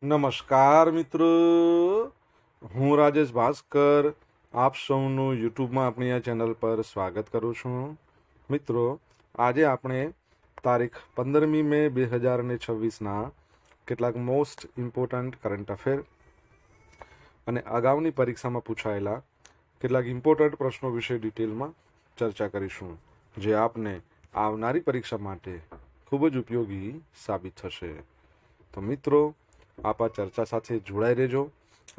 નમસ્કાર મિત્રો, હું રાજેશ ભાસ્કર આપ સૌનું યુટ્યુબમાં આપણી આ ચેનલ પર સ્વાગત કરું છું. મિત્રો, આજે આપણે તારીખ 15મી મે 2026ના કેટલાક મોસ્ટ ઇમ્પોર્ટન્ટ કરંટ અફેર અને અગાઉની પરીક્ષામાં પૂછાયેલા કેટલાક ઇમ્પોર્ટન્ટ પ્રશ્નો વિશે ડિટેલમાં ચર્ચા કરીશું, જે આપને આવનારી પરીક્ષા માટે ખૂબ જ ઉપયોગી સાબિત થશે. તો મિત્રો, આપ આ ચર્ચા સાથે જોડાઈ રહેજો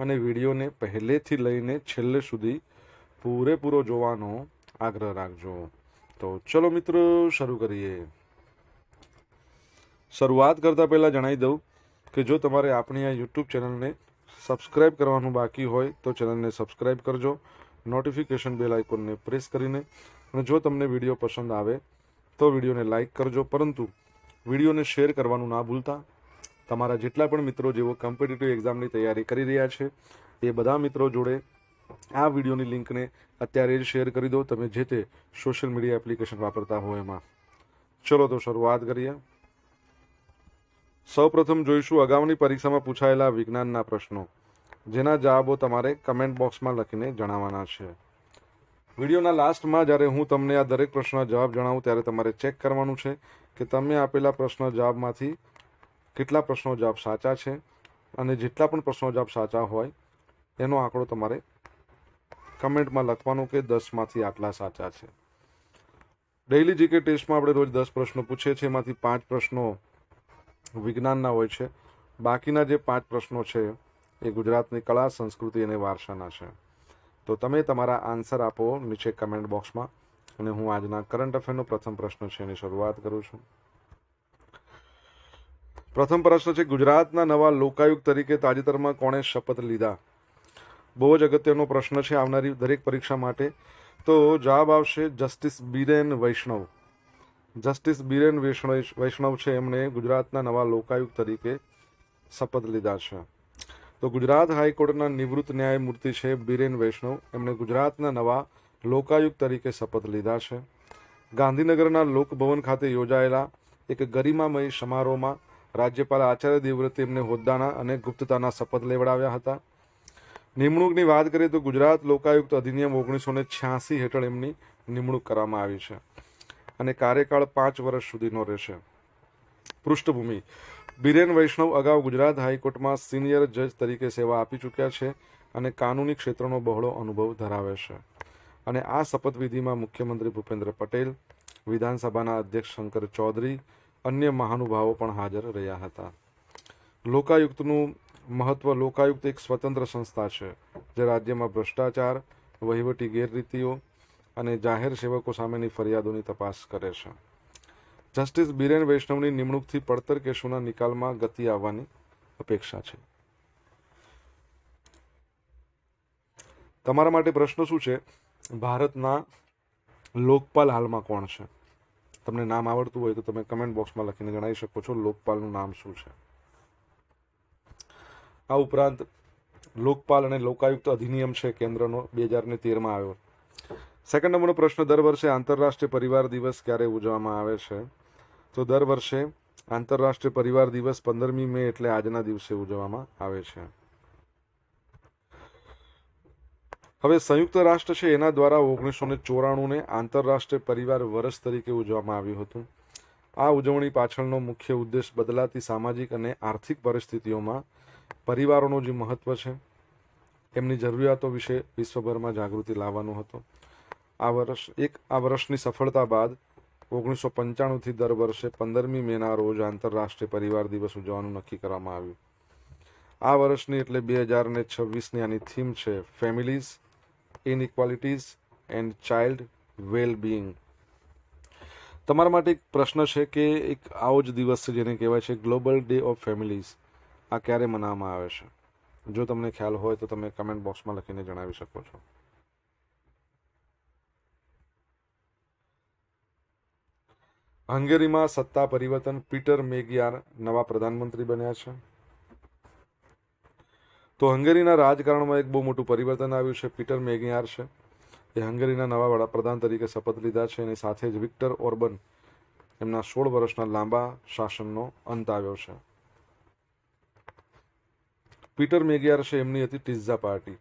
અને વિડીયોને પહેલેથી લઈને છેલ્લે સુધી પૂરેપૂરો જોવાનો આગ્રહ રાખજો. તો ચલો મિત્રો, શરૂ કરીએ. શરૂઆત કરતા પહેલાં જણાવી દઉં કે જો તમારે આપણી આ યુટ્યુબ ચેનલને સબસ્ક્રાઇબ કરવાનું બાકી હોય તો ચેનલને સબસ્ક્રાઇબ કરજો, નોટિફિકેશન બેલ આઇકોનને પ્રેસ કરીને. અને જો તમને વિડીયો પસંદ આવે તો વિડીયોને લાઇક કરજો, પરંતુ વિડીયોને શેર કરવાનું ના ભૂલતા. તમારા જેટલા પણ મિત્રો જેઓ કોમ્પિટિટિવ એક્ઝામની તૈયારી કરી રહ્યા છે એ બધા મિત્રો જોડે આ વિડીયોની લિંકને અત્યારે જ શેર કરી દો, તમે જે તે સોશિયલ મીડિયા એપ્લિકેશન વાપરતા હો એમાં. ચલો તો શરૂઆત કરીએ. સૌપ્રથમ જોઈશું અગાઉની પરીક્ષામાં પૂછાયેલા વિજ્ઞાનના પ્રશ્નો, જેના જવાબો તમારે કમેન્ટ બોક્સમાં લખીને જણાવવાના છે. વિડીયોના લાસ્ટમાં જ્યારે હું તમને આ દરેક પ્રશ્નના જવાબ જણાવું ત્યારે તમારે ચેક કરવાનું છે કે તમે આપેલા પ્રશ્ન જવાબમાંથી કેટલા પ્રશ્નો જવાબ સાચા છે, અને જેટલા પણ પ્રશ્નો જવાબ સાચા હોય એનો આંકડો તમારે કમેન્ટમાં લખવાનો કે 10માંથી આટલા સાચા છે. ડેઇલી જીકે ટેસ્ટમાં આપણે રોજ 10 પ્રશ્નો પૂછીએ છીએ, એમાંથી 5 પ્રશ્નો વિજ્ઞાનના હોય છે. બાકીના જે 5 પ્રશ્નો છે એ ગુજરાતની કળા, સંસ્કૃતિ અને વારસાના છે. તો તમે તમારા આન્સર આપો નીચે કમેન્ટ બોક્સમાં, અને હું આજના કરંટ અફેરનો પ્રથમ પ્રશ્ન છે એની શરૂઆત કરું છું. પ્રથમ પ્રશ્ન છે, ગુજરાતના નવા લોકાયુક્ત તરીકે તાજેતરમાં કોણે શપથ લીધા? બહુ જ અગત્યનો પ્રશ્ન છે આવનારી દરેક પરીક્ષા માટે. તો જવાબ આવશે જસ્ટિસ બીરેન વૈષ્ણવ. જસ્ટિસ બીરેન વૈષ્ણવ છે, એમણે ગુજરાતના નવા લોકાયુક્ત તરીકે શપથ લીધા છે. તો ગુજરાત હાઈકોર્ટના નિવૃત્ત ન્યાયમૂર્તિ છે બીરેન વૈષ્ણવ, એમણે ગુજરાતના નવા લોકાયુક્ત તરીકે શપથ લીધા છે. ગાંધીનગરના લોકભવન ખાતે યોજાયેલા એક ગરિમામય સમારોહમાં રાજ્યપાલ આચાર્ય દેવવ્રતે એમને હોદ્દાના અને ગુપ્તતાના શપથ લેવડાવ્યા હતા. નિમણૂકની વાત કરીએ તો ગુજરાત લોકાયુક્ત અધિનિયમ 1986 હેઠળ એમની નિમણૂક કરવામાં આવી છે, અને કાર્યકાળ 5 વર્ષ સુધીનો રહેશે. પૃષ્ઠભૂમિ: બીરેન વૈષ્ણવ અગાઉ ગુજરાત હાઈકોર્ટમાં સિનિયર જજ તરીકે સેવા આપી ચૂક્યા છે અને કાનૂની ક્ષેત્રનો બહોળો અનુભવ ધરાવે છે. અને આ શપથવિધિમાં મુખ્યમંત્રી ભૂપેન્દ્ર પટેલ, વિધાનસભાના અધ્યક્ષ શંકર ચૌધરી, અન્ય મહાનુભાવો પણ હાજર રહ્યા હતા. લોકાયુક્તનું મહત્વ: લોકાયુક્ત એક સ્વતંત્ર સંસ્થા છે જે રાજ્યમાં ભ્રષ્ટાચાર, વહીવટી ગેરરીતિઓ અને જાહેર સેવકો સામેની ફરિયાદોની તપાસ કરે છે. જસ્ટિસ બીરેન વૈષ્ણવની નિમણૂકથી પડતર કેસોના નિકાલમાં ગતિ આવવાની અપેક્ષા છે. તમારા માટે પ્રશ્ન શું છે? ભારતના લોકપાલ હાલમાં કોણ છે? તમને નામ આવડતું હોય તો તમે કમેન્ટ બોક્સમાં લખીને જણાવી શકો છો લોકપાલનું નામ શું છે. આ ઉપરાંત લોકપાલ અને લોકાયુક્ત અધિનિયમ છે કેન્દ્રનો, 2013માં આવ્યો. સેકન્ડ નંબરનો પ્રશ્ન, દર વર્ષે આંતરરાષ્ટ્રીય પરિવાર દિવસ ક્યારે ઉજવવામાં આવે છે? તો દર વર્ષે આંતરરાષ્ટ્રીય પરિવાર દિવસ 15મી મે એટલે આજના દિવસે ઉજવવામાં આવે છે. હવે સંયુક્ત રાષ્ટ્ર છે એના દ્વારા 1994ને આંતરરાષ્ટ્રીય પરિવાર વર્ષ તરીકે ઉજવવામાં આવ્યું હતું. આ ઉજવણી પાછળનો મુખ્ય ઉદ્દેશ બદલાતી સામાજિક અને આર્થિક પરિસ્થિતિઓમાં પરિવારોનું જે મહત્વ છે, એમની જરૂરિયાતો વિશે વિશ્વભરમાં જાગૃતિ લાવવાનો હતો. આ વર્ષની સફળતા બાદ 1995થી દર વર્ષે 15મી મેના રોજ આંતરરાષ્ટ્રીય પરિવાર દિવસ ઉજવવાનું નક્કી કરવામાં આવ્યું. આ વર્ષની એટલે 2026ની આની થીમ છે families, inequalities and child wellbeing. તમારા માટે એક પ્રશ્ન છે કે એક આવો જ દિવસ છે જેને કહેવાય છે ગ્લોબલ ડે ઓફ ફેમિલીઝ. આ ક્યારે મનાવવામાં આવે છે? જો તમને ખ્યાલ હોય તો તમે કમેન્ટ બોક્સમાં લખીને જણાવી શકો છો. હંગેરીમાં સત્તા પરિવર્તન, પીટર મેગિયાર નવા પ્રધાનમંત્રી બન્યા છે. તો હંગેરીના રાજકારણમાં એક બહુ મોટું પરિવર્તન આવ્યું છે. પીટર મેગિયાર છે એ હંગેરીના નવા વડાપ્રધાન તરીકે શપથ લીધા છે, અને સાથે જ વિક્ટર ઓર્બન એમના 16 વર્ષના લાંબા શાસનનો અંત આવ્યો છે. પીટર મેગિયાર છે એમની હતી ટીઝા પાર્ટી.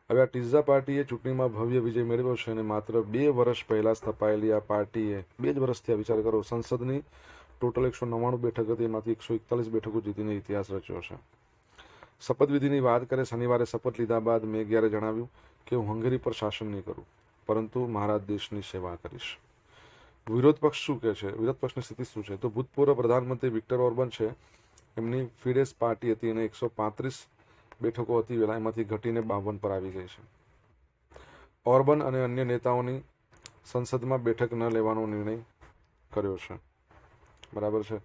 હવે આ ટીઝા પાર્ટીએ ચૂંટણીમાં ભવ્ય વિજય મેળવ્યો છે અને માત્ર 2 વર્ષ પહેલાં સ્થપાયેલી આ પાર્ટીએ 2 જ વર્ષથી વિચાર કરો સંસદની ટોટલ 199 બેઠક હતી, એમાંથી 141 બેઠકો જીતીને ઇતિહાસ રચ્યો છે. શપથવિધિની વાત કરે, શનિવારે શપથ લીધા બાદ મેગિયારે જણાવ્યું કે હું હંગેરી પર શાસન નહીં કરું, પરંતુ મારા દેશની સેવા કરીશ. વિરોધ પક્ષ શું કહે છે? વિરોધ પક્ષની સ્થિતિ શું છે? તો ભૂતપૂર્વ પ્રધાનમંત્રી વિક્ટર ઓર્બન છે, એમની ફિડેસ પાર્ટી હતી અને 135 બેઠકો હતી વેલા, એમાંથી ઘટીને 52 પર આવી ગઈ છે. ઓર્બન અને અન્ય નેતાઓની સંસદમાં બેઠક ન લેવાનો નિર્ણય કર્યો છે. બરાબર છે.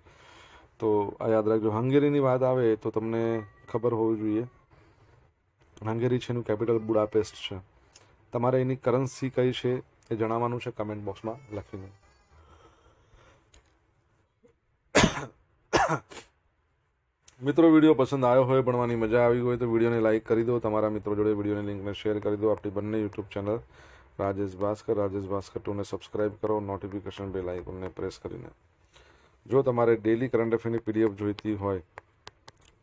તો આ યાદ રાખજો. હંગેરીની વાત આવે તો તમને ખબર હોવી જોઈએ, હંગેરી છે એનું કેપિટલ બુડાપેસ્ટ છે. તમારે એની કરન્સી કઈ છે એ જણાવવાનું છે કમેન્ટ બોક્સમાં લખીને. મિત્રો, વિડીયો પસંદ આવ્યો હોય, ભણવાની મજા આવી હોય તો વિડીયોને લાઇક કરી દો, તમારા મિત્રો જોડે વિડીયોની લિંકને શેર કરી દો. આપણી બંને યુટ્યુબ ચેનલ રાજેશ ભાસ્કર 2ને સબસ્ક્રાઇબ કરો, નોટિફિકેશન બેલ આઇકોનને પ્રેસ કરીને. જો તમારે ડેલી કરંટ અફેરની પીડીએફ જોઈતી હોય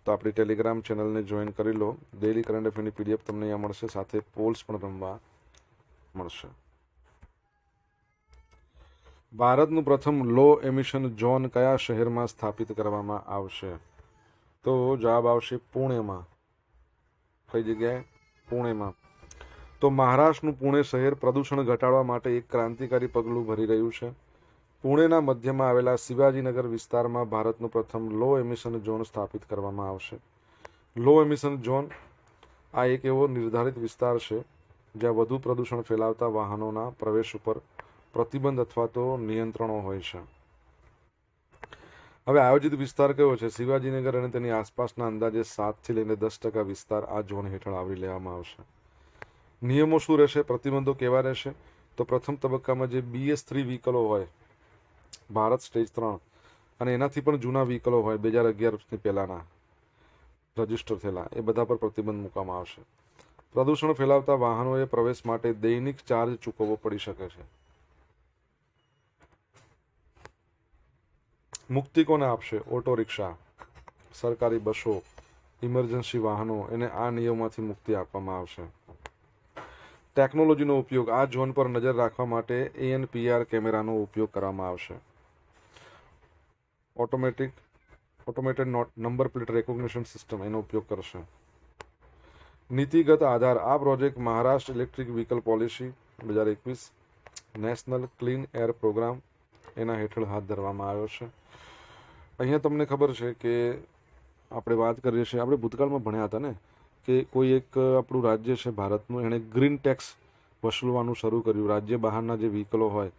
તો આપણી ટેલિગ્રામ ચેનલને જોઈન કરી લો. ડેલી કરંટ અફેરની પીડીએફ તમને અહીંયા મળશે, સાથે પોલ્સ પણ રમવા મળશે. ભારતનું પ્રથમ લો એમિશન ઝોન કયા શહેરમાં સ્થાપિત કરવામાં આવશે? તો જવાબ આવશે પુણેમાં. કઈ જગ્યાએ? પુણેમાં. તો મહારાષ્ટ્રનું પુણે શહેર પ્રદૂષણ ઘટાડવા માટે એક ક્રાંતિકારી પગલું ભરી રહ્યું છે. પુણેના મધ્યમાં આવેલા શિવાજીનગર વિસ્તારમાં ભારતનું પ્રથમ લો એમિશન ઝોન સ્થાપિત કરવામાં આવશે. લો એમિશન ઝોન આ એક એવો નિર્ધારિત વિસ્તાર છે જ્યાં વધુ પ્રદૂષણ ફેલાવતા વાહનોના પ્રવેશ ઉપર પ્રતિબંધ અથવા તો નિયંત્રણો હોય છે. હવે આયોજિત વિસ્તાર કયો છે? શિવાજીનગર અને તેની આસપાસના અંદાજે 7થી લઈને 10% વિસ્તાર આ ઝોન હેઠળ આવરી લેવામાં આવશે. નિયમો શું રહેશે? પ્રતિબંધો કેવા રહેશે? તો પ્રથમ તબક્કામાં જે BS3 વ્હીકલો હોય, ભારત સ્ટેજ 3 અને એનાથી પણ જૂના વ્હીકલો હોય 2011 પહેલાના રજીસ્ટર થયેલા, એ બધા પર પ્રતિબંધ મૂકવામાં આવશે. પ્રદૂષણ ફેલાવતા વાહનોએ પ્રવેશ માટે દૈનિક ચાર્જ ચૂકવવો પડી શકે છે. મુક્તિ કોને આપશે? ઓટો રિક્ષા, સરકારી બસો, ઇમરજન્સી વાહનો, એને આ નિયમમાંથી મુક્તિ આપવામાં આવશે. ટેકનોલોજીનો ઉપયોગ, આ ઝોન પર નજર રાખવા માટે ANPR કેમેરાનો ઉપયોગ કરવામાં આવશે. Automated number plate recognition system, એનો ઉપયોગ કરશે. નીતિગત આધાર, આ project Maharashtra electric vehicle policy 2021, national clean air programme એના હેઠળ હાથ ધરવામાં આવ્યો છે. અહીંયા તમને ખબર છે કે આપણે વાત કરીએ છીએ, આપણે ભૂતકાળમાં ભણ્યા હતા ને કે કોઈ એક આપણું રાજ્ય છે ભારતનું, એણે ગ્રીન ટેક્સ વસૂલવાનું શરૂ કર્યું. રાજ્ય બહારના જે વ્હીકલો હોય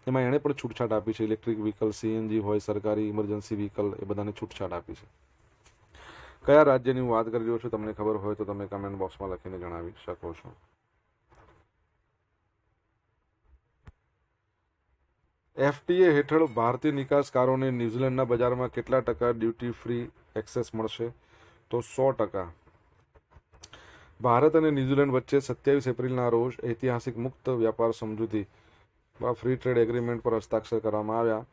એમાં એણે પણ છૂટછાટ આપી છે. ઇલેક્ટ્રિક વ્હીકલ, CNG હોય, સરકારી ઇમરજન્સી વ્હીકલ, એ બધાને છૂટછાટ આપી છે. કયા રાજ્યની હું વાત કરી રહ્યો છું તમને ખબર હોય તો તમે કમેન્ટ બોક્સમાં લખીને જણાવી શકો છો. FTA હેઠળ ભારતીય નિકાસકારોને ન્યૂઝીલેન્ડના બજારમાં કેટલા ટકા ડ્યુટી ફ્રી એક્સેસ મળશે? તો 100%. ભારત અને ન્યૂઝીલેન્ડ વચ્ચે 27 એપ્રિલના રોજ ઐતિહાસિક મુક્ત વ્યાપાર સમજૂતી ફ્રી ટ્રેડ એગ્રીમેન્ટ પર હસ્તાક્ષર કરવામાં આવ્યા.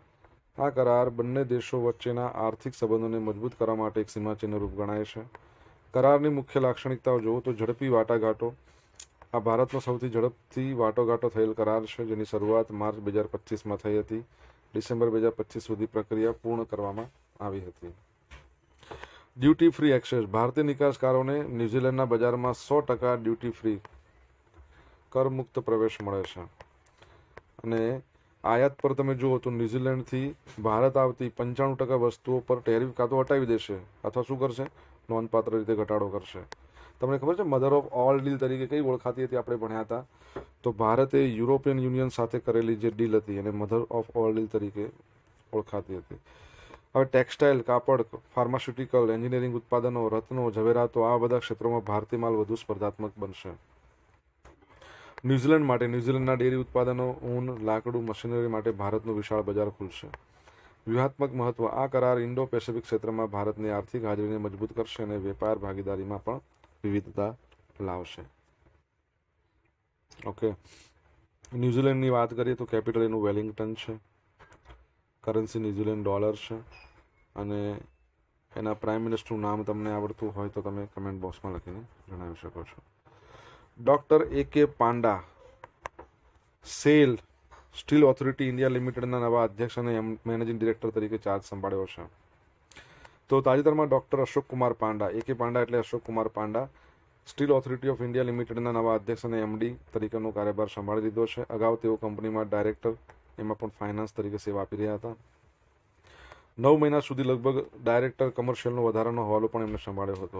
આ કરાર બંને દેશો વચ્ચેના આર્થિક સંબંધોને મજબૂત કરવા માટે એક સીમાચિહ્નરૂપ ગણાય છે. કરારની મુખ્ય લાક્ષણિકતાઓ જુઓ તો ઝડપી વાટાઘાટો. આ ભારતનો સૌથી ઝડપથી વાટાઘાટો થયેલ કરાર છે, જેની શરૂઆત માર્ચ 2025માં થઈ હતી. ડિસેમ્બર 2025 સુધી પ્રક્રિયા પૂર્ણ કરવામાં આવી હતી. ડ્યુટી ફ્રી એક્સેસ, ભારતીય નિકાસકારોને ન્યૂઝીલેન્ડના બજારમાં 100% ડ્યુટી ફ્રી કરમુક્ત પ્રવેશ મળે છે. અને આયાત પર તમે જુઓ તો ન્યૂઝીલેન્ડથી ભારત આવતી 95% વસ્તુઓ પર ટેરિફ કાં તો હટાવી દેશે અથવા શું કરશે? નોંધપાત્ર રીતે ઘટાડો કરશે. તમને ખબર છે મધર ઓફ ઓલ ડીલ તરીકે કઈ ઓળખાતી હતી? આપણે ભણ્યા હતા. તો ભારતે યુરોપિયન યુનિયન સાથે કરેલી જે ડીલ હતી એને મધર ઓફ ઓલ ડીલ તરીકે ઓળખાતી હતી. હવે ટેક્સટાઇલ, કાપડ, ફાર્માસ્યુટિકલ, એન્જિનિયરિંગ ઉત્પાદનો, રત્નો, ઝવેરાતો, આ બધા ક્ષેત્રોમાં ભારતીય માલ વધુ સ્પર્ધાત્મક બનશે. ન્યૂઝીલેન્ડ માટે ન્યૂઝીલેન્ડના ડેરી ઉત્પાદનો, ઊન, લાકડું, મશીનરી માટે ભારતનું વિશાળ બજાર ખુલશે. વ્યૂહાત્મક મહત્વ, આ કરાર ઇન્ડો પેસિફિક ક્ષેત્રમાં ભારતની આર્થિક હાજરીને મજબૂત કરશે અને વેપાર ભાગીદારીમાં પણ વિવિધતા લાવશે. ઓકે, ન્યૂઝીલેન્ડની વાત કરીએ તો કેપિટલ એનું વેલિંગ્ટન છે. કરન્સી ન્યૂઝીલેન્ડ ડોલર છે અને એના પ્રાઇમ મિનિસ્ટરનું નામ તમને આવડતું હોય તો તમે કમેન્ટ બોક્સમાં લખીને જણાવી શકો છો. Doctor A.K. Panda cell steel authority India લિમિટેડના નવા અધ્યક્ષ અને મેનેજિંગ ડિરેક્ટર તરીકે ચાર્જ સંભાળ્યો છે. તો તાજેતરમાં ડૉક્ટર અશોક કુમાર પાંડા, A.K. પાંડા એટલે Ashok Kumar Panda, steel authority of India લિમિટેડના નવા અધ્યક્ષ અને MD તરીકેનો કાર્યભાર સંભાળી લીધો છે. અગાઉ તેઓ કંપનીમાં ડાયરેક્ટર, એમાં પણ ફાઇનાન્સ તરીકે સેવા આપી રહ્યા હતા. 9 મહિના સુધી લગભગ ડાયરેક્ટર કમર્શિયલનો વધારાનો હવાલો પણ એમણે સંભાળ્યો હતો.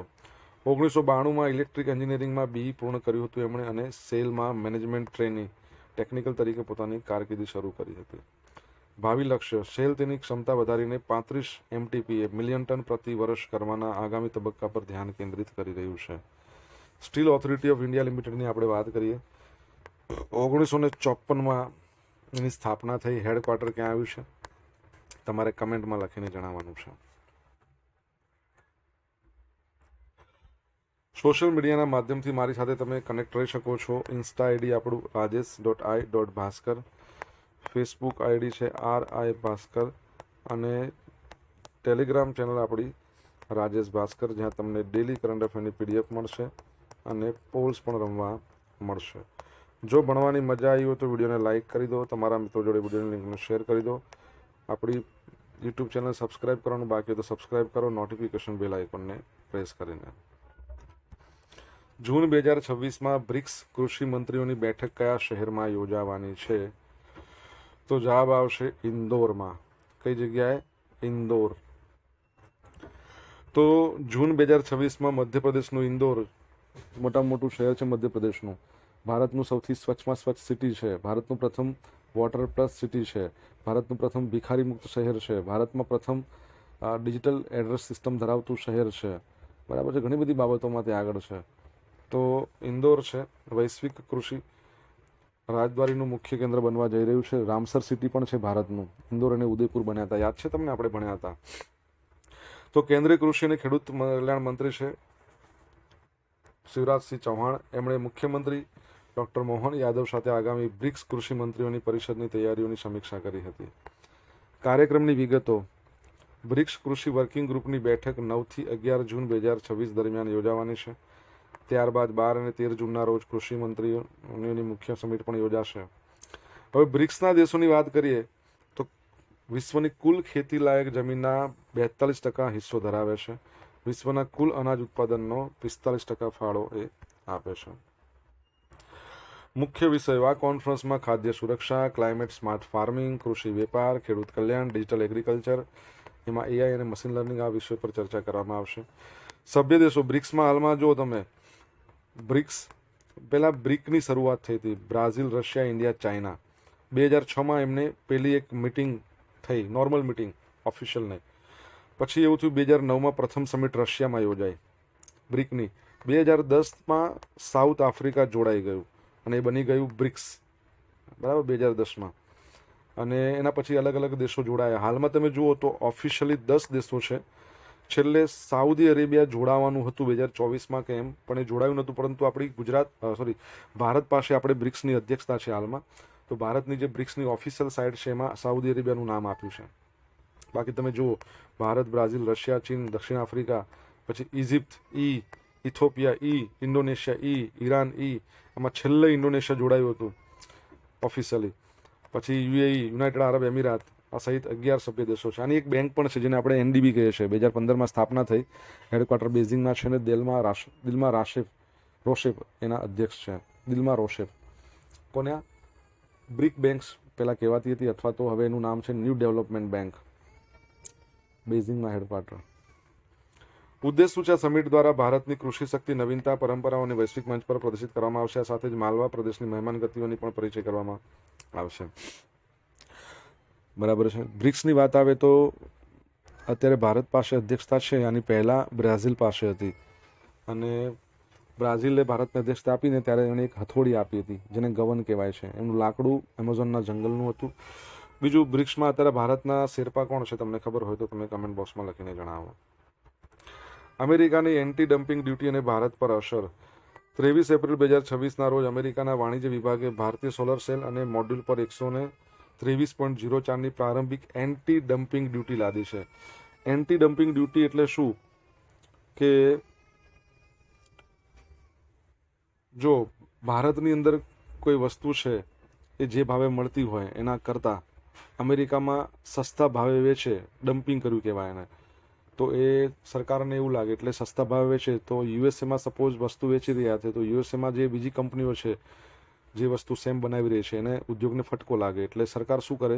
1992માં ઇલેક્ટ્રિક એન્જિનિયરિંગમાં BE પૂર્ણ કર્યું હતું એમણે અને સેલમાં મેનેજમેન્ટ ટ્રેની ટેકનિકલ તરીકે પોતાની કારકિર્દી શરૂ કરી હતી. ભાવિ લક્ષ્ય સેલ તેની ક્ષમતા વધારીને 35 MTPA મિલિયન ટન પ્રતિ વર્ષ કરવાના આગામી તબક્કા પર ધ્યાન કેન્દ્રિત કરી રહ્યું છે. સ્ટીલ ઓથોરિટી ઓફ ઇન્ડિયા લિમિટેડની આપણે વાત કરીએ, 1954માં એની સ્થાપના થઈ. હેડક્વાર્ટર ક્યાં આવ્યું છે તમારે કમેન્ટમાં લખીને જણાવવાનું છે. સોશિયલ મીડિયાના માધ્યમથી મારી સાથે તમે કનેક્ટ રહી શકો છો. ઇન્સ્ટા આઈડી આપણું rajesh.i.bhaskar, ફેસબુક આઈડી છે RI ભાસ્કર અને ટેલિગ્રામ ચેનલ આપણી રાજેશ ભાસ્કર, જ્યાં તમને ડેલી કરંટ અફેરની PDF મળશે અને પોલ્સ પણ રમવા મળશે. જો ભણવાની મજા આવી હોય તો વિડીયોને લાઇક કરી દો, તમારા મિત્રો જોડે વિડીયોની લિંકને શેર કરી દો. આપણી યુટ્યુબ ચેનલ સબસ્ક્રાઇબ કરવાનું બાકી હોય તો સબસ્ક્રાઇબ કરો, નોટિફિકેશન બેલ આઇકોનને પ્રેસ કરીને. જૂન 2026માં બ્રિક્સ કૃષિ મંત્રીઓની બેઠક કયા શહેરમાં યોજાવાની છે? તો જવાબ આવશે ઇન્દોરમાં. કઈ જગ્યાએ? ઇન્દોર. તો જૂન 2026માં મધ્યપ્રદેશનું ઇન્દોર મોટામાં મોટું શહેર છે મધ્યપ્રદેશનું. ભારતનું સૌથી સ્વચ્છમાં સ્વચ્છ સિટી છે, ભારતનું પ્રથમ વોટર પ્લસ સિટી છે, ભારતનું પ્રથમ ભિખારી મુક્ત શહેર છે, ભારતમાં પ્રથમ ડિજિટલ એડ્રેસ સિસ્ટમ ધરાવતું શહેર છે. બરાબર છે, ઘણી બધી બાબતોમાં તે આગળ છે. તો ઇન્દોર છે વૈશ્વિક કૃષિ રાજદ્વારીનું મુખ્ય કેન્દ્ર બનવા જઈ રહ્યું છે. રામસર સિટી પણ છે ભારતનું. ઇન્દોર અને ઉદયપુર બન્યા હતા, યાદ છે તમને? આપણે ભણ્યા હતા. તો કેન્દ્રીય કૃષિ અને ખેડૂત કલ્યાણ મંત્રી છે શિવરાજસિંહ ચૌહાણ. એમણે મુખ્યમંત્રી ડૉક્ટર મોહન યાદવ સાથે આગામી બ્રિક્સ કૃષિ મંત્રીઓની પરિષદની તૈયારીઓની સમીક્ષા કરી હતી. કાર્યક્રમની વિગતો: બ્રિક્સ કૃષિ વર્કિંગ ગ્રુપની બેઠક 9થી 11 જૂન 2026 દરમિયાન યોજાવાની છે. ત્યારબાદ 12 અને 13 જૂનના રોજ કૃષિ મંત્રીઓની મુખ્ય સમિટ પણ યોજાશે. હવે બ્રિક્સના દેશોની વાત કરીએ તો વિશ્વની કુલ ખેતીલાયક જમીનના 42% હિસ્સો ધરાવે છે. વિશ્વના કુલ અનાજ ઉત્પાદનનો 45% ફાળો એ આપે છે. મુખ્ય વિષયો આ કોન્ફરન્સમાં ખાદ્ય સુરક્ષા, ક્લાઇમેટ સ્માર્ટ ફાર્મિંગ, કૃષિ વેપાર, ખેડૂત કલ્યાણ, ડિજિટલ એગ્રીકલ્ચર, એમાં AI અને મશીન લર્નિંગ આ વિષય પર ચર્ચા કરવામાં આવશે. સભ્ય દેશો બ્રિક્સમાં હાલમાં જો તમે બ્રિક્સ પહેલાં બ્રિકની શરૂઆત થઈ હતી બ્રાઝિલ, રશિયા, ઇન્ડિયા, ચાઇના. 2006માં એમને પહેલી એક મિટિંગ થઈ, નોર્મલ મિટિંગ, ઓફિશિયલ નહીં. પછી એવું થયું 2009માં પ્રથમ સમિટ રશિયામાં યોજાઈ બ્રિકની. 2010માં સાઉથ આફ્રિકા જોડાઈ ગયું અને એ બની ગયું બ્રિક્સ, બરાબર, 2010માં. અને એના પછી અલગ અલગ દેશો જોડાયા. હાલમાં તમે જુઓ તો ઓફિશિયલી 10 દેશો છે. છેલ્લે સાઉદી અરેબિયા જોડાવાનું હતું 2024માં કે એમ, પણ એ જોડાયું નહોતું. પરંતુ આપણી ભારત પાસે આપણે બ્રિક્સની અધ્યક્ષતા છે હાલમાં. તો ભારતની જે બ્રિક્સની ઓફિશિયલ સાઇટ છે એમાં સાઉદી અરેબિયાનું નામ આપ્યું છે. બાકી તમે જુઓ ભારત, બ્રાઝિલ, રશિયા, ચીન, દક્ષિણ આફ્રિકા, પછી ઇજિપ્ત ઇથોપિયા ઇન્ડોનેશિયા ઈરાન આમાં છેલ્લે ઇન્ડોનેશિયા જોડાયું હતું ઓફિશિયલી. પછી UAE યુનાઇટેડ આરબ એમિરાત આ સહિત 11 સભ્ય દેશો છે. આની એક બેંક પણ છે જેને આપણે NDB કહીએ છીએ. 2015માં સ્થાપના થઈ, હેડક્વાર્ટર બેઇજિંગમાં છે અને દિલમા રોશેફ એના અધ્યક્ષ છે. દિલમા રોશેફ કોને બ્રિક બેંક્સ પહેલાં કહેવાતી હતી, અથવા તો હવે એનું નામ છે ન્યૂ ડેવલપમેન્ટ બેંક. બેઇજિંગમાં હેડક્વાર્ટર. ઉદ્દેશ શું છે? સમિટ દ્વારા ભારતની કૃષિ શક્તિ, નવીનતા, પરંપરાઓ અને વૈશ્વિક મંચ પર પ્રદર્શિત કરવામાં આવશે. આ સાથે જ માલવા પ્રદેશની મહેમાન ગતિઓની પણ પરિચય કરવામાં આવશે. બરાબર છે. બ્રિક્સની વાત આવે તો અત્યારે ભારત પાસે અધ્યક્ષતા છે. આની પહેલાં બ્રાઝિલ પાસે હતી અને બ્રાઝિલે ભારતને અધ્યક્ષતા આપીને ત્યારે એણે એક હથોડી આપી હતી જેને ગવન કહેવાય છે. એમનું લાકડું એમેઝોનના જંગલનું હતું. બીજું, બ્રિક્સમાં અત્યારે ભારતના શેરપા કોણ છે તમને ખબર હોય તો તમે કમેન્ટ બોક્સમાં લખીને જણાવો. અમેરિકાની એન્ટી ડમ્પિંગ ડ્યુટી અને ભારત પર અસર. 23 એપ્રિલ 2026ના રોજ અમેરિકાના વાણિજ્ય વિભાગે ભારતીય સોલર સેલ અને મોડ્યુલ પર 123.04ની પ્રારંભિક એન્ટી ડમ્પિંગ ડ્યુટી લાદી છે. એન્ટી ડમ્પિંગ ડ્યુટી એટલે શું કે જો ભારતની અંદર કોઈ વસ્તુ છે એ જે ભાવે મળતી હોય એના કરતાં અમેરિકામાં સસ્તા ભાવે વેચે, ડમ્પિંગ કર્યું કહેવાય એને, તો એ સરકારને એવું લાગે એટલે સસ્તા ભાવે વેચે. તો યુએસએમાં સપોઝ વસ્તુ વેચી રહ્યા છે, તો યુએસએમાં જે બીજી કંપનીઓ છે જે વસ્તુ સેમ બનાવી રહી છે એને ઉદ્યોગને ફટકો લાગે, એટલે સરકાર શું કરે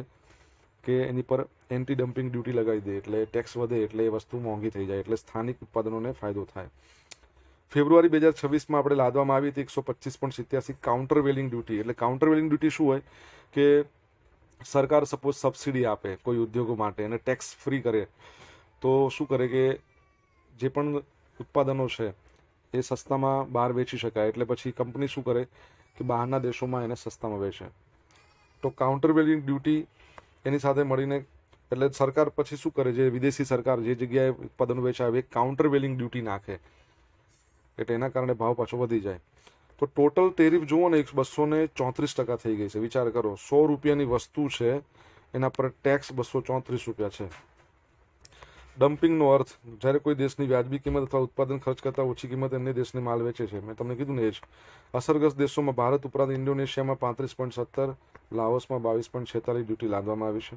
કે એની પર એન્ટી ડમ્પિંગ ડ્યુટી લગાવી દે, એટલે ટેક્સ વધે, એટલે એ વસ્તુ મોંઘી થઈ જાય, એટલે સ્થાનિક ઉત્પાદનોને ફાયદો થાય. ફેબ્રુઆરી 2026માં આપણે લાદવામાં આવી હતી 125.87 કાઉન્ટર વેલિંગ ડ્યુટી. એટલે કાઉન્ટર વેલિંગ ડ્યુટી શું હોય કે સરકાર સપોઝ સબસિડી આપે કોઈ ઉદ્યોગો માટે અને ટેક્સ ફ્રી કરે, તો શું કરે કે જે પણ ઉત્પાદનો છે એ સસ્તામાં બહાર વેચી શકાય, એટલે પછી કંપની શું કરે કે બહારના દેશોમાં એને સસ્તામાં વેચે. તો કાઉન્ટર વેલિંગ ડ્યુટી એની સાથે મળીને એટલે સરકાર પછી શું કરે, જે વિદેશી સરકાર જે જગ્યાએ ઉત્પાદનો વેચાવે એ કાઉન્ટર વેલિંગ ડ્યુટી નાખે, એટલે એના કારણે ભાવ પાછો વધી જાય. તો ટોટલ ટેરિફ જુઓ ને 234% થઈ ગઈ છે. વિચાર કરો, 100 રૂપિયાની વસ્તુ છે એના પર ટેક્સ 234 રૂપિયા છે. ડમ્પિંગનો અર્થ જ્યારે કોઈ દેશની વ્યાજબી કિંમત અથવા ઉત્પાદન ખર્ચ કરતાં ઓછી કિંમત અન્ય દેશને માલ વેચે છે. મેં તમને કીધું ને એ જ. અસરગ્રસ્ત દેશોમાં ભારત ઉપરાંત ઇન્ડોનેશિયામાં 35.17, લાઓસમાં 22.46 ડ્યુટી લાદવામાં આવી છે.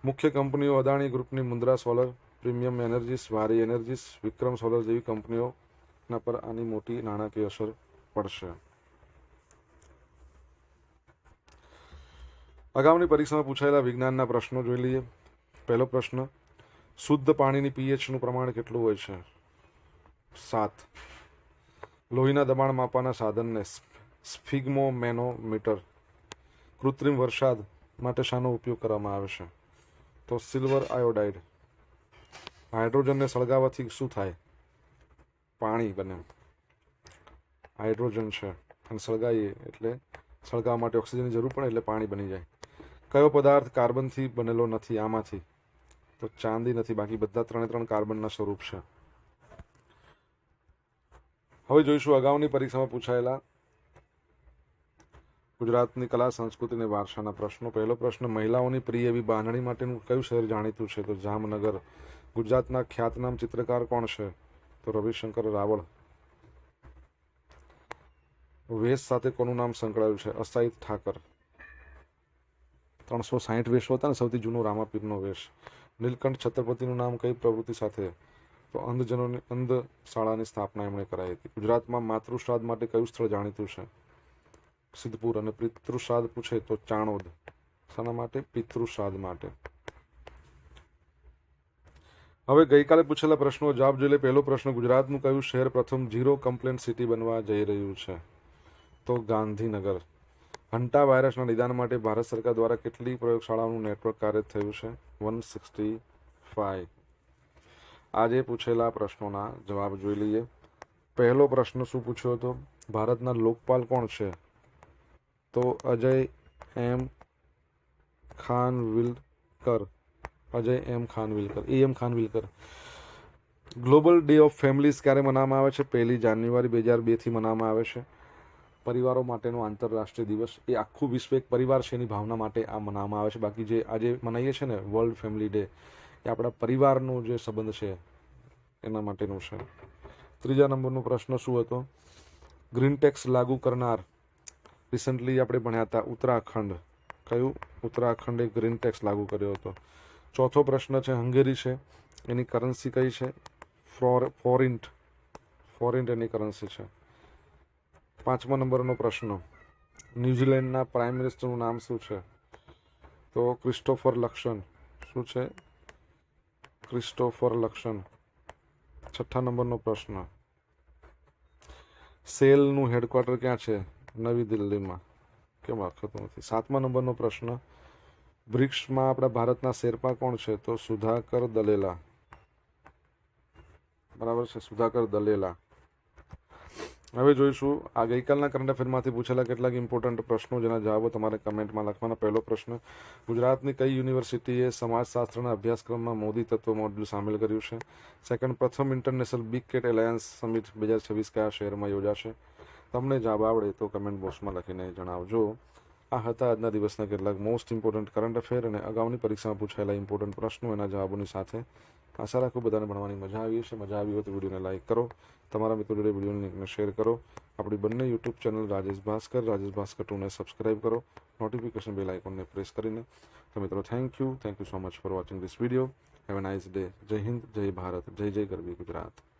મુખ્ય કંપનીઓ અદાણી ગ્રુપની મુન્દ્રા સોલર, પ્રીમિયમ એનર્જીસ, વારી એનર્જીસ, વિક્રમ સોલર જેવી કંપનીઓના પર આની મોટી નાણાકીય અસર પડશે. અગાઉની પરીક્ષામાં પૂછાયેલા વિજ્ઞાનના પ્રશ્નો જોઈ લઈએ. પહેલો પ્રશ્ન, શુદ્ધ પાણીની પીએચનું પ્રમાણ કેટલું હોય છે? 7. લોહીના દબાણ માપવાના સાધનને સ્ફિગ્મોમેનોમીટર કૃત્રિમ વરસાદ માટે શાનો ઉપયોગ કરવામાં આવે છે? તો સિલ્વર આયોડાઇડ. હાઇડ્રોજનને સળગાવવાથી શું થાય? પાણી બને. હાઇડ્રોજન છે અને સળગાવીએ એટલે સળગાવવા માટે ઓક્સિજનની જરૂર પડે એટલે પાણી બની જાય. કયો પદાર્થ કાર્બનથી બનેલો નથી આમાંથી? તો ચાંદી નથી, બાકી બધા 3 કાર્બનના સ્વરૂપ છે. હવે જોઈશું અગાઉની પરીક્ષામાં પૂછાયેલા ગુજરાતની કલા, સંસ્કૃતિ અને વારસાના પ્રશ્નો. પહેલો પ્રશ્ન, મહિલાઓની પ્રિય એવી બાંધણી માટેનું કયું શહેર જાણીતું છે? તો જામનગર. ગુજરાતના ખ્યાતનામ ચિત્રકાર કોણ છે? તો રવિશંકર રાવળ. વેશ સાથે કોનું નામ સંકળાયેલું છે? અસાઈદ ઠાકર. 360 વેશો હતા ને, સૌથી જૂનો રામાપીરનો વેશ. નીલકંઠ છત્રપતિનું નામ કઈ પ્રવૃત્તિ સાથે? તો અંધ શાળાની સ્થાપના એમણે કરાઈ હતી. ગુજરાતમાં માતૃશ્રાદ્ધ માટે કયું સ્થળ જાણીતું છે? સિદ્ધપુર. અને પિતૃશ્રાદ્ધ પૂછે તો ચાણોદ. શાના માટે? પિતૃશ્રાદ્ધ માટે. હવે ગઈકાલે પૂછેલા પ્રશ્નો જવાબ જોઈ લે. પહેલો પ્રશ્ન, ગુજરાતનું કયું શહેર પ્રથમ ઝીરો કમ્પ્લેન્ટ સિટી બનવા જઈ રહ્યું છે? તો ગાંધીનગર. હંટા વાયરસના નિદાન માટે ભારત સરકાર દ્વારા કેટલી પ્રયોગશાળાઓનું નેટવર્ક કાર્ય થયું છે? 165. આજે પૂછેલા પ્રશ્નોના જવાબ જોઈ લઈએ. પહેલો પ્રશ્ન શું પૂછ્યો હતો? ભારતના લોકપાલ કોણ છે? તો અજય એમ ખાનવિલકર. અજય એમ ખાનવિલકર, એમ ખાનવિલકર. ગ્લોબલ ડે ઓફ ફેમિલીઝ ક્યારે મનાવવામાં આવે છે? 1 જાન્યુઆરી 2002થી મનાવવામાં આવે છે. પરિવારો માટેનો આંતરરાષ્ટ્રીય દિવસ. એ આખું વિશ્વ એક પરિવાર છે એની ભાવના માટે આ મનાવવામાં આવે છે. બાકી જે આજે મનાવીએ છીએ ને વર્લ્ડ ફેમિલી ડે, એ આપણા પરિવારનો જે સંબંધ છે એના માટેનું છે. ત્રીજા નંબરનો પ્રશ્ન શું હતો? ગ્રીન ટેક્સ લાગુ કરનાર રિસન્ટલી આપણે ભણ્યા હતા ઉત્તરાખંડ. કયું? ઉત્તરાખંડે ગ્રીન ટેક્સ લાગુ કર્યો હતો. ચોથો પ્રશ્ન છે હંગેરી છે, એની કરન્સી કઈ છે? ફોરિન્ટ. ફોરિન્ટ એની કરન્સી છે. 5મા નંબરનો પ્રશ્ન, ન્યૂઝીલેન્ડના પ્રાઇમ મિનિસ્ટરનું નામ શું છે? તો ક્રિસ્ટોફર લક્સન. શું છે? ક્રિસ્ટોફર લક્સન. 6થા નંબરનો પ્રશ્ન, સેલનું હેડક્વાર્ટર ક્યાં છે? નવી દિલ્હીમાં. કેમ લખતું નથી? 7મા નંબરનો પ્રશ્ન, બ્રિક્સમાં આપણા ભારતના શેરપા કોણ છે? તો સુધાકર દલેલા. બરાબર છે, સુધાકર દલેલા. હવે જોઈશું આ ગઈકાલના કરંટ અફેરમાંથી પૂછેલા કેટલાક ઇમ્પોર્ટન્ટ પ્રશ્નો જેના જવાબો તમારે કમેન્ટમાં લખવાના. પહેલો પ્રશ્ન, ગુજરાતની કઈ યુનિવર્સિટીએ સમાજશાસ્ત્રના અભ્યાસક્રમમાં મોદી તત્વ મોડ્યુલ સામેલ કર્યું છે? સેકન્ડ, પ્રથમ international big cat alliance summit 2026 કયા શહેરમાં યોજાશે? તમને જવાબ આવડે તો કમેન્ટ બોક્સમાં લખીને જણાવજો. આ હતા આજના દિવસના કેટલાક મોસ્ટ ઇમ્પોર્ટન્ટ કરંટ અફેર અને અગાઉની પરીક્ષામાં પૂછાયેલા ઇમ્પોર્ટન્ટ પ્રશ્નો એના જવાબોની સાથે આશા રાખું બધાને ભણવાની મજા આવી હશે. મજા આવી હોય તો વિડીયોને લાઇક કરો, તમારા મિત્રો જોડે વિડીયોની લિંકને શેર કરો. આપણી બંને યુટ્યુબ ચેનલ રાજેશ ભાસ્કર 2ને સબસ્ક્રાઇબ કરો, નોટિફિકેશન બેલ આઇકોનને પ્રેસ કરીને. તો મિત્રો thank you so much for watching this video. Have a nice day. જય હિન્દ, જય ભારત, જય જય ગરવી ગુજરાત.